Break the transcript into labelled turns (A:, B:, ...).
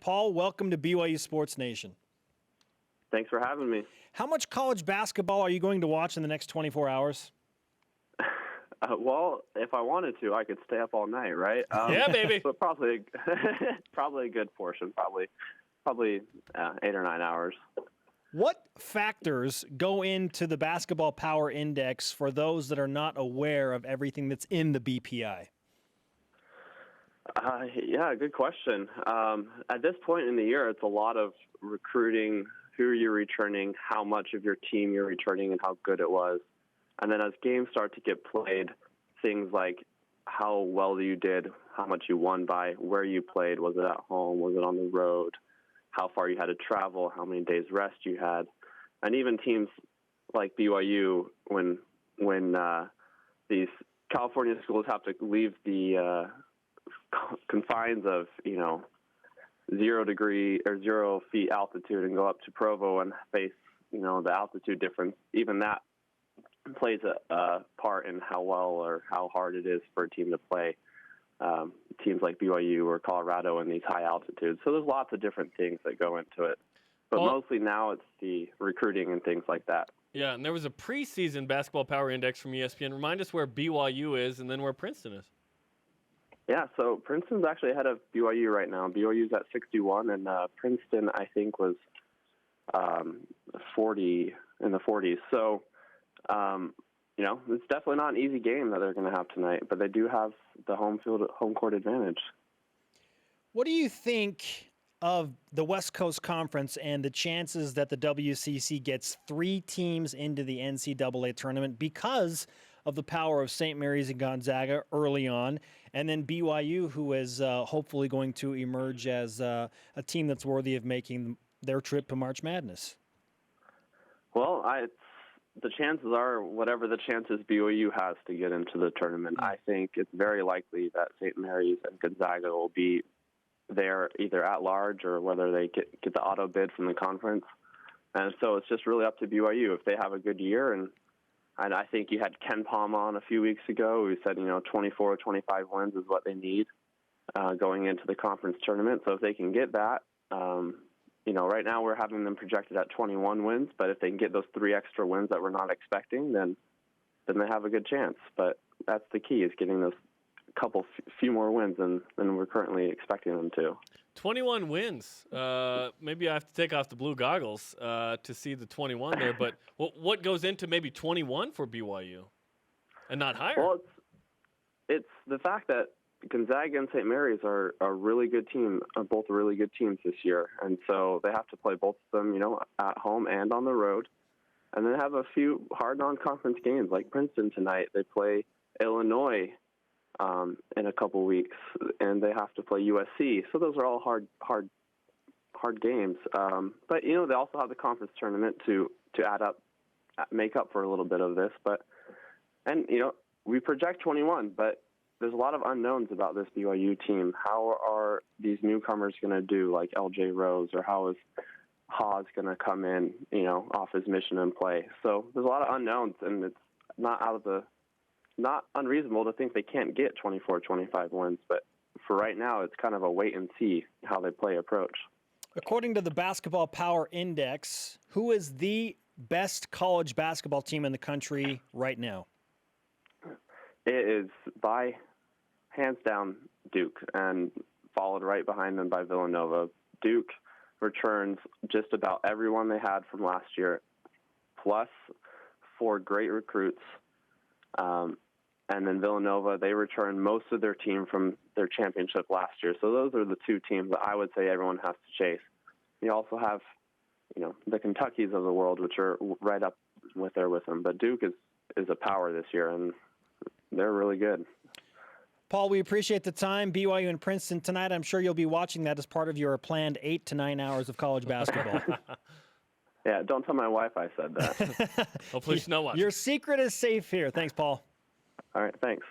A: Paul, welcome to BYU Sports Nation.
B: Thanks for having me.
A: How much college basketball are you going to watch in the next 24 hours?
B: Well, if I wanted to, I could stay up all night, right?
C: Yeah, baby.
B: But probably a good portion, probably 8 or 9 hours.
A: What factors go into the Basketball Power Index for those that are not aware of everything that's in the BPI?
B: Yeah, good question. At this point in the year, it's a lot of recruiting, who you're returning, how much of your team you're returning, and how good it was. And then as games start to get played, things like how well you did, how much you won by, where you played, was it at home, was it on the road, how far you had to travel, how many days rest you had. And even teams like BYU, when these California schools have to leave the confines of, 0 feet altitude and go up to Provo and face, the altitude difference, even that plays a part in how well or how hard it is for a team to play teams like BYU or Colorado in these high altitudes. So there's lots of different things that go into it. But mostly now it's the recruiting and things like that.
C: Yeah, and there was a preseason Basketball Power Index from ESPN. Remind us where BYU is and then where Princeton is.
B: Yeah, so Princeton's actually ahead of BYU right now. BYU's at 61, and Princeton, I think, was 40 in the 40s. So, it's definitely not an easy game that they're going to have tonight, but they do have the home court advantage.
A: What do you think of the West Coast Conference and the chances that the WCC gets 3 teams into the NCAA tournament because of the power of St. Mary's and Gonzaga early on, and then BYU, who is hopefully going to emerge as a team that's worthy of making their trip to March Madness?
B: Well, the chances are whatever the chances BYU has to get into the tournament. I think it's very likely that St. Mary's and Gonzaga will be there either at large or whether they get the auto bid from the conference. And so it's just really up to BYU if they have a good year. And I think you had Ken Palm on a few weeks ago who said, 24 or 25 wins is what they need going into the conference tournament. So if they can get that, right now we're having them projected at 21 wins, but if they can get those 3 extra wins that we're not expecting, then they have a good chance. But that's the key, is getting those few more wins than we're currently expecting them to.
C: 21 wins. Maybe I have to take off the blue goggles to see the 21 there. But what goes into maybe 21 for BYU and not higher?
B: Well, it's the fact that Gonzaga and St. Mary's are a really good team, both really good teams this year. And so they have to play both of them, at home and on the road. And then have a few hard non-conference games like Princeton tonight. They play Illinois in a couple weeks, and they have to play USC. So those are all hard games. But, they also have the conference tournament to make up for a little bit of this. We project 21, but there's a lot of unknowns about this BYU team. How are these newcomers going to do, like LJ Rose, or how is Haas going to come in, off his mission and play? So there's a lot of unknowns, and it's not unreasonable to think they can't get 24, 25 wins. But for right now, it's kind of a wait and see how they play approach.
A: According to the Basketball Power Index, who is the best college basketball team in the country right now?
B: It is by hands down Duke, and followed right behind them by Villanova. Duke returns just about everyone they had from last year, plus 4 great recruits. And then Villanova, they return most of their team from their championship last year. So those are the 2 teams that I would say everyone has to chase. You also have, the Kentuckys of the world, which are right up with them. But Duke is a power this year, and they're really good.
A: Paul, we appreciate the time. BYU and Princeton tonight. I'm sure you'll be watching that as part of your planned 8 to 9 hours of college basketball.
B: Yeah, don't tell my wife I said that.
C: Hopefully she's not watching.
A: Your secret is safe here. Thanks, Paul.
B: All right, thanks.